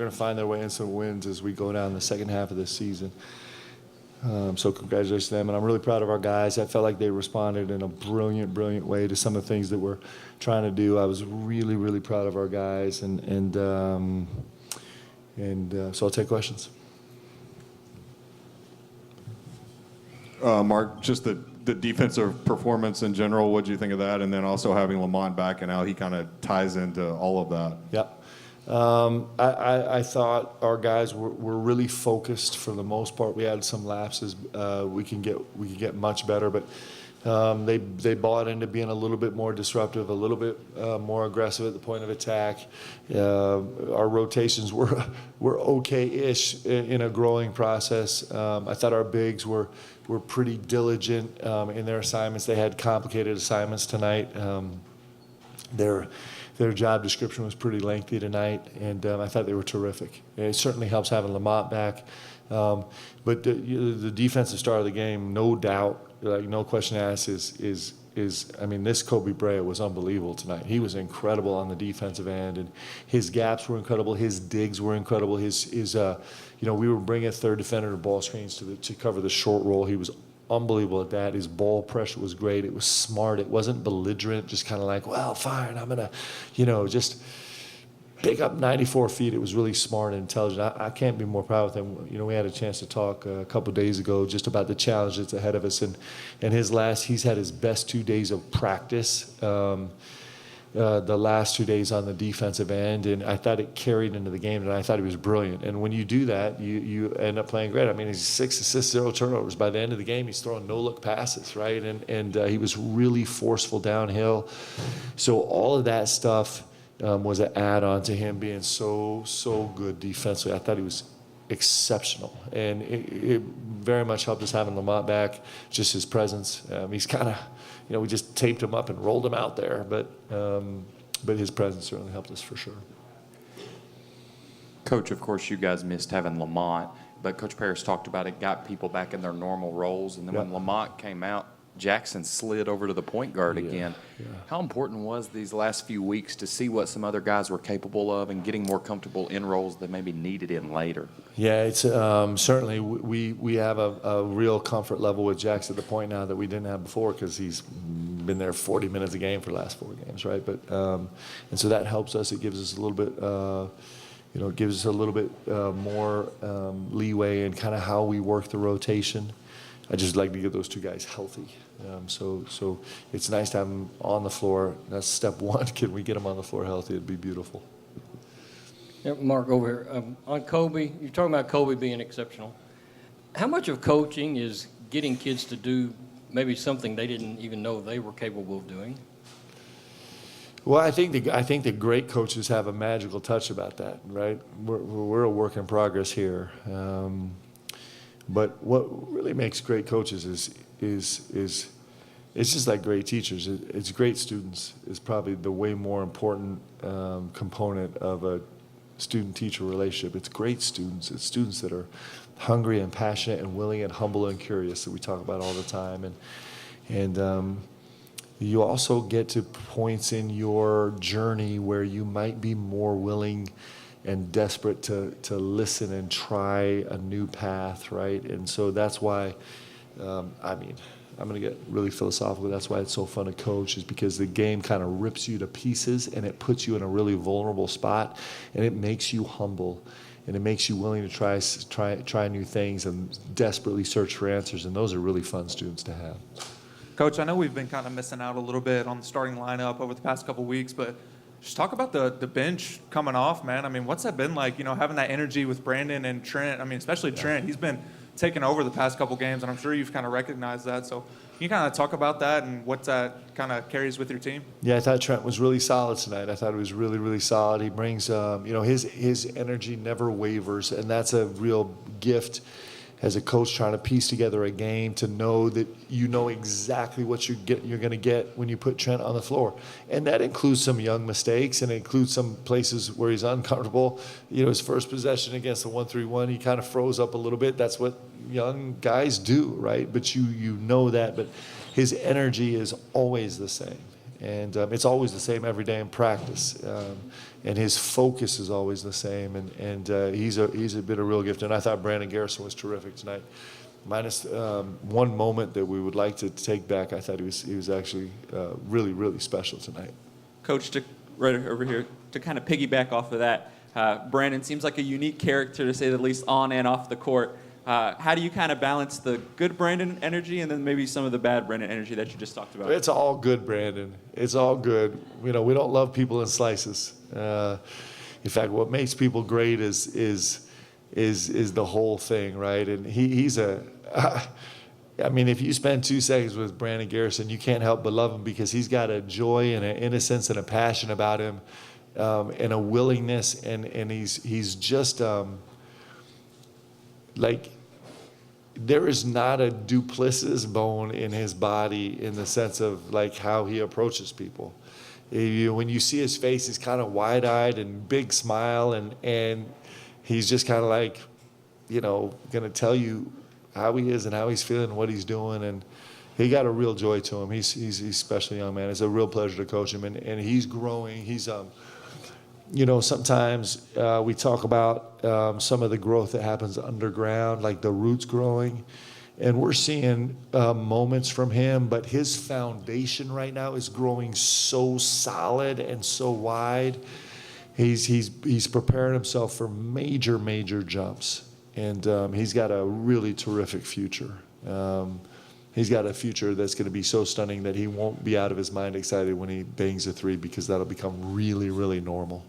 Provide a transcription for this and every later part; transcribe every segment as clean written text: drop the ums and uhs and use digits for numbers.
going to find their way in some wins as we go down the second half of this season. So congratulations to them, and I'm really proud of our guys. I felt like they responded in a brilliant way to some of the things that we're trying to do. I was really, really proud of our guys, and so I'll take questions. Mark, just the defensive performance in general, what do you think of that? And then also having Lamont back and how he kind of ties into all of that. Yep. I thought our guys were really focused for the most part. We had some lapses. We can get much better, but they bought into being a little bit more disruptive, a little bit more aggressive at the point of attack. Our rotations were okay-ish in a growing process. I thought our bigs were pretty diligent in their assignments. They had complicated assignments tonight. Their job description was pretty lengthy tonight, and I thought they were terrific. It certainly helps having Lamont back. But the defensive star of the game, no doubt, like no question asked, is I mean, this Kobe Bryant was unbelievable tonight. He was incredible on the defensive end, and his gaps were incredible. His digs were incredible. We were bringing a third defender to ball screens to cover the short roll. He was unbelievable at that. His ball pressure was great. It was smart. It wasn't belligerent, just kind of like, well, fine, I'm going to, just pick up 94 feet. It was really smart and intelligent. I can't be more proud of him. We had a chance to talk a couple of days ago just about the challenge that's ahead of us. And he's had his best 2 days of practice. The last 2 days on the defensive end, and I thought it carried into the game, and I thought he was brilliant. And when you do that, you end up playing great. I mean, he's 6 assists, 0 turnovers. By the end of the game, he's throwing no-look passes, right? And he was really forceful downhill. So all of that stuff was an add-on to him being so good defensively. I thought he was exceptional, and it very much helped us having Lamont back, just his presence. He's kind of, we just taped him up and rolled him out there, but his presence certainly helped us for sure. Coach, of course, you guys missed having Lamont, but Coach Paris talked about it, got people back in their normal roles, and then when Lamont came out, Jackson slid over to the point guard again. Yeah. How important was these last few weeks to see what some other guys were capable of and getting more comfortable in roles that maybe needed in later? Yeah, it's certainly we have a real comfort level with Jackson at the point now that we didn't have before, because he's been there 40 minutes a game for the last 4 games, right? But and so that helps us. It gives us a little bit. It gives us a little bit more leeway in kind of how we work the rotation. I just like to get those two guys healthy. So it's nice to have them on the floor. That's step one. Can we get them on the floor healthy? It'd be beautiful. Yeah, Mark, over here. On Kobe, you're talking about Kobe being exceptional. How much of coaching is getting kids to do maybe something they didn't even know they were capable of doing? Well, I think the great coaches have a magical touch about that, right? We're a work in progress here. But what really makes great coaches is it's just like great teachers. It's great students is probably the way more important component of a student-teacher relationship. It's great students. It's students that are hungry and passionate and willing and humble and curious that we talk about all the time. And you also get to points in your journey where you might be more willing and desperate to listen and try a new path, right? And so that's why, I'm going to get really philosophical. That's why it's so fun to coach, is because the game kind of rips you to pieces and it puts you in a really vulnerable spot, and it makes you humble, and it makes you willing to try new things and desperately search for answers. And those are really fun students to have. Coach, I know we've been kind of missing out a little bit on the starting lineup over the past couple weeks, but just talk about the bench coming off, man. I mean, what's that been like, having that energy with Brandon and Trent? I mean, especially Trent. He's been taking over the past couple games, and I'm sure you've kind of recognized that. So can you kind of talk about that and what that kind of carries with your team? Yeah, I thought Trent was really solid tonight. I thought he was really, really solid. He brings, his energy never wavers, and that's a real gift as a coach trying to piece together a game, to know that you know exactly what you're going to get when you put Trent on the floor. And that includes some young mistakes, and it includes some places where he's uncomfortable. His first possession against the 1-3-1, he kind of froze up a little bit. That's what young guys do, right? But you know that. But his energy is always the same. And it's always the same every day in practice. And his focus is always the same. And he's been a real gift. And I thought Brandon Garrison was terrific tonight. Minus one moment that we would like to take back, I thought he was actually really, really special tonight. Coach, right over here, to kind of piggyback off of that, Brandon seems like a unique character, to say the least, on and off the court. How do you kind of balance the good Brandon energy and then maybe some of the bad Brandon energy that you just talked about? It's all good, Brandon. It's all good. We don't love people in slices. In fact, what makes people great is the whole thing, right? And he's I mean, if you spend 2 seconds with Brandon Garrison, you can't help but love him because he's got a joy and an innocence and a passion about him, and a willingness, and he's just like, there is not a duplicitous bone in his body in the sense of like how he approaches people. When you see his face, he's kind of wide-eyed and big smile, and he's just kind of like, going to tell you how he is and how he's feeling, what he's doing, and he got a real joy to him. He's a special young man. It's a real pleasure to coach him, and he's growing. He's sometimes we talk about some of the growth that happens underground, like the roots growing, and we're seeing moments from him, but his foundation right now is growing so solid and so wide. He's preparing himself for major jumps. And he's got a really terrific future. He's got a future that's going to be so stunning that he won't be out of his mind excited when he bangs a three, because that'll become really, really normal.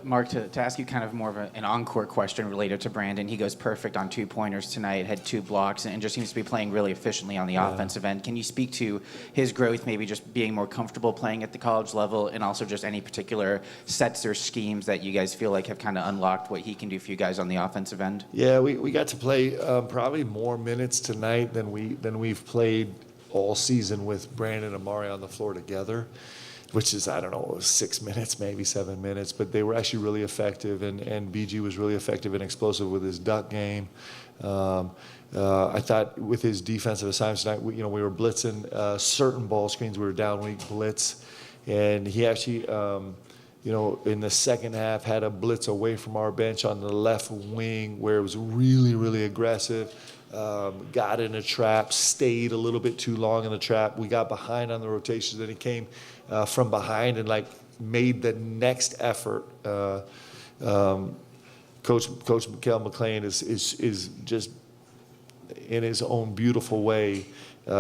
Mark, to ask you kind of more of an encore question related to Brandon, he goes perfect on 2-pointers tonight, had 2 blocks, and just seems to be playing really efficiently on the offensive end. Can you speak to his growth, maybe just being more comfortable playing at the college level, and also just any particular sets or schemes that you guys feel like have kind of unlocked what he can do for you guys on the offensive end? Yeah, we got to play probably more minutes tonight than we've played all season with Brandon and Amari on the floor together, which is, 6 minutes, maybe 7 minutes, but they were actually really effective, and BG was really effective and explosive with his duck game. I thought with his defensive assignments tonight, we were blitzing certain ball screens. We were down weak blitz, and he actually, in the second half had a blitz away from our bench on the left wing where it was really, really aggressive. Got in a trap, stayed a little bit too long in the trap. We got behind on the rotations, and he came from behind and made the next effort. Coach Mikael McLean is just in his own beautiful way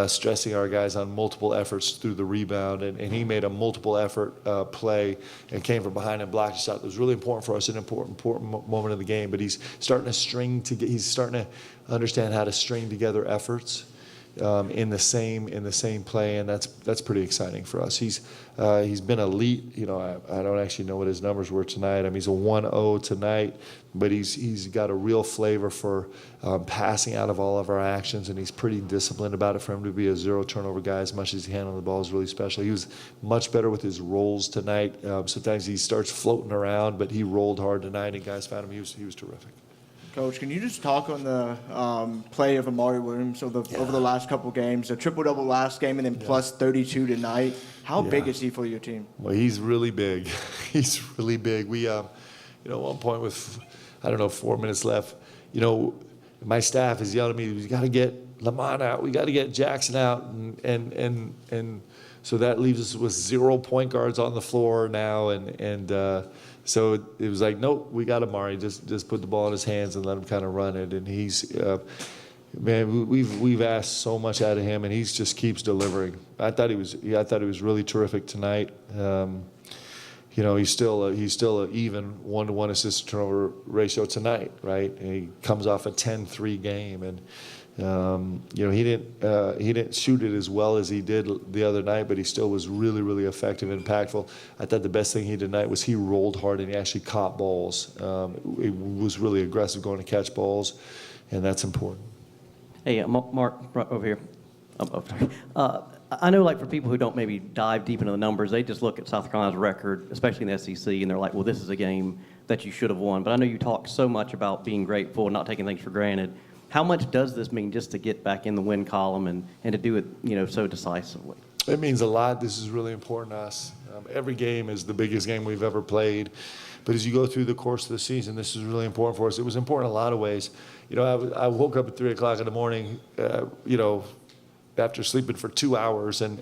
stressing our guys on multiple efforts through the rebound, and he made a multiple effort play and came from behind and blocked a shot that was really important for us, an important moment of the game. But he's starting to understand how to string together efforts in the same play, and that's pretty exciting for us. He's been elite. I don't actually know what his numbers were tonight. I mean, he's a 1-0 tonight, but he's got a real flavor for passing out of all of our actions, and he's pretty disciplined about it. For him to be a 0 turnover guy, as much as he handled the ball, is really special. He was much better with his rolls tonight. Sometimes he starts floating around, but he rolled hard tonight, and guys found him. He was terrific. Coach, can you just talk on the play of Amari Williams over the last couple games, a triple-double last game and then plus 32 tonight? How big is he for your team? Well, he's really big. He's really big. We, at one point with, 4 minutes left, my staff is yelling at me, we got to get Lamont out. We got to get Jackson out. And so that leaves us with 0 point guards on the floor now. So it was like, nope, we got Amari. Just put the ball in his hands and let him kind of run it. And he's, we've asked so much out of him, and he just keeps delivering. I thought he was really terrific tonight. He's still an even 1-to-1 assist to turnover ratio tonight, right? And he comes off a 10-3 game, and he didn't shoot it as well as he did the other night, but he still was really, really effective and impactful. I thought the best thing he did tonight was he rolled hard and he actually caught balls. He was really aggressive going to catch balls, and that's important. Hey, Mark, right over here. I know, for people who don't maybe dive deep into the numbers, they just look at South Carolina's record, especially in the SEC, and they're like, well, this is a game that you should have won. But I know you talk so much about being grateful and not taking things for granted. How much does this mean just to get back in the win column and to do it, so decisively? It means a lot. This is really important to us. Every game is the biggest game we've ever played. But as you go through the course of the season, this is really important for us. It was important in a lot of ways. You know, I woke up at 3 o'clock in the morning, you know, after sleeping for 2 hours and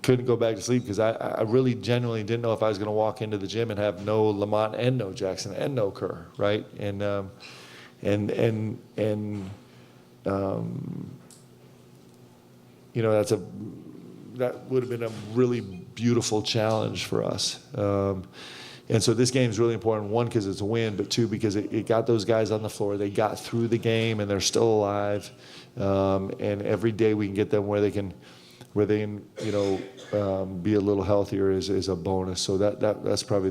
couldn't go back to sleep because I really genuinely didn't know if I was going to walk into the gym and have no Lamont and no Jackson and no Kerr, right? And you know, that would have been a really beautiful challenge for us. And so this game is really important, one, because it's a win, but two, because it got those guys on the floor. They got through the game, and they're still alive. And every day we can get them where they can, you know, be a little healthier is a bonus. So that's probably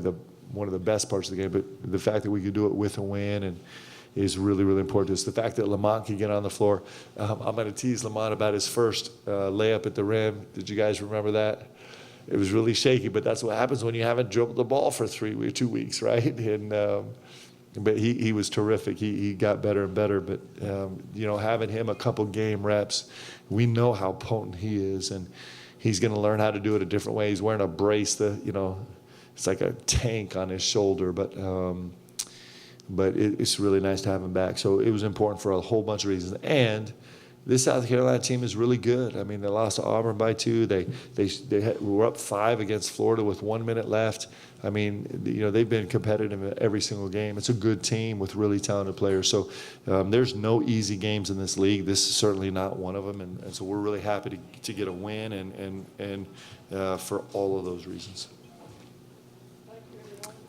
one of the best parts of the game. But the fact that we could do it with a win and is really, really important. It's the fact that Lamont can get on the floor. I'm going to tease Lamont about his first layup at the rim. Did you guys remember that? It was really shaky, but that's what happens when you haven't dribbled the ball for 2 weeks, right? And but he was terrific. He got better and better. But you know, having him a couple game reps, we know how potent he is, and he's going to learn how to do it a different way. He's wearing a brace. You know, it's like a tank on his shoulder, but it's really nice to have him back. So it was important for a whole bunch of reasons. And this South Carolina team is really good. I mean, they lost to Auburn by 2. They were up 5 against Florida with 1 minute left. I mean, you know, they've been competitive in every single game. It's a good team with really talented players. So there's no easy games in this league. This is certainly not one of them. And so we're really happy to get a win and for all of those reasons.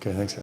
Okay, thanks.